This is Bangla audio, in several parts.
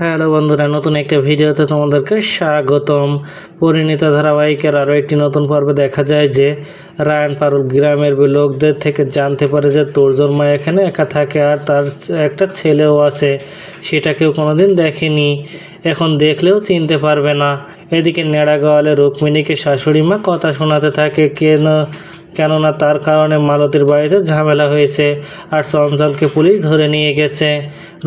হ্যালো বন্ধুরা, নতুন একটা ভিডিওতে তোমাদেরকে স্বাগতম। পরিণীতা ধারাবাহিকের আরও একটি নতুন পর্বে দেখা যায় যে রায়ান পারুল গ্রামের লোকদের থেকে জানতে পারে যে তোরজোর মা এখানে একা থাকে আর তার একটা ছেলেও আছে, সেটা কেউ কোনোদিন দেখেনি, এখন দেখলেও চিনতে পারবে না। এদিকে নেড়া গোয়ালে রুক্মিণীকে শাশুড়ি মা কথা শোনাতে থাকে কেননা তার কারণে মালতীর বাড়িতে ঝামেলা হয়েছে আর চঞ্চলকে পুলিশ ধরে নিয়ে গেছে।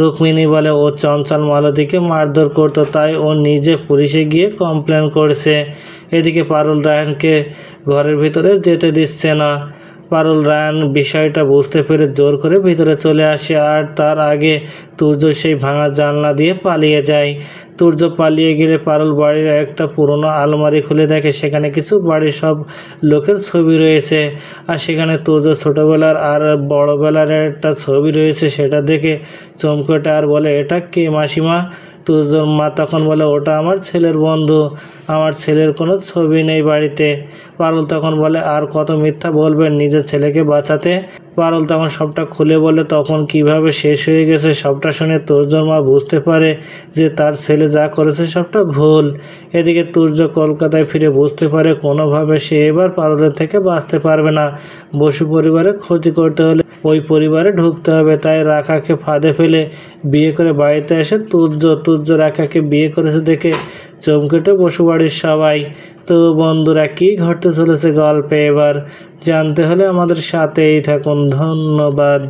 রুক্মিণী বলে ও চঞ্চল মালতীকে মারধর করতো, তাই ও নিজে পুলিশে গিয়ে কমপ্লেন করছে। এদিকে পারুল রায়ানকে ঘরের ভিতরে যেতে দিচ্ছে না। পারুল রায়ান বিষয়টা বুঝতে পেরে জোর করে ভিতরে চলে আসে আর তার আগে তুর্য সেই ভাঙা জানলা দিয়ে পালিয়ে যায়। তুর্য পালিয়ে গেলে পারুল বাড়ির একটা পুরনো আলমারি খুলে দেখে সেখানে কিছু বাড়ির সব লোকের ছবি রয়েছে আর সেখানে তুর্য ছোটোবেলার আর বড়োবেলার একটা ছবি রয়েছে। সেটা দেখে চমকে ওঠে আর বলে, এটা কে মাসিমা? তুর্যর মা তখন বলে, ওটা আমার ছেলের বন্ধু, আমার ছেলের কোনো ছবি নেই বাড়িতে। পারুল তখন বলে, আর কত মিথ্যা বলবেন নিজের ছেলেকে বাঁচাতে? পারুল তখন সবটা খুলে বলে তখন কিভাবে শেষ হয়ে গেছে। সবটা শুনে তুর্যর মা বুঝতে পারে যে তার ছেলে যা করেছে সবটা ভুল। এদিকে তুর্য কলকাতায় ফিরে বুঝতে পারে কোনোভাবে সে এবার পারুলের থেকে বাঁচতে পারবে না। বসু পরিবারের ক্ষতি করতে হলে ওই পরিবারে ঢুকতে হবে, তাই রাখাকে ফাঁদে ফেলে বিয়ে করে বাড়িতে এসে তুর্য রাখাকে বিয়ে করেছে দেখে চমকেটে বসু বাড়ির সবাই। তো বন্ধুরা, কি ঘটতে চলেছে গল্পে এবার জানতে হলে আমাদের সাথেই থাকুন। ধন্যবাদ।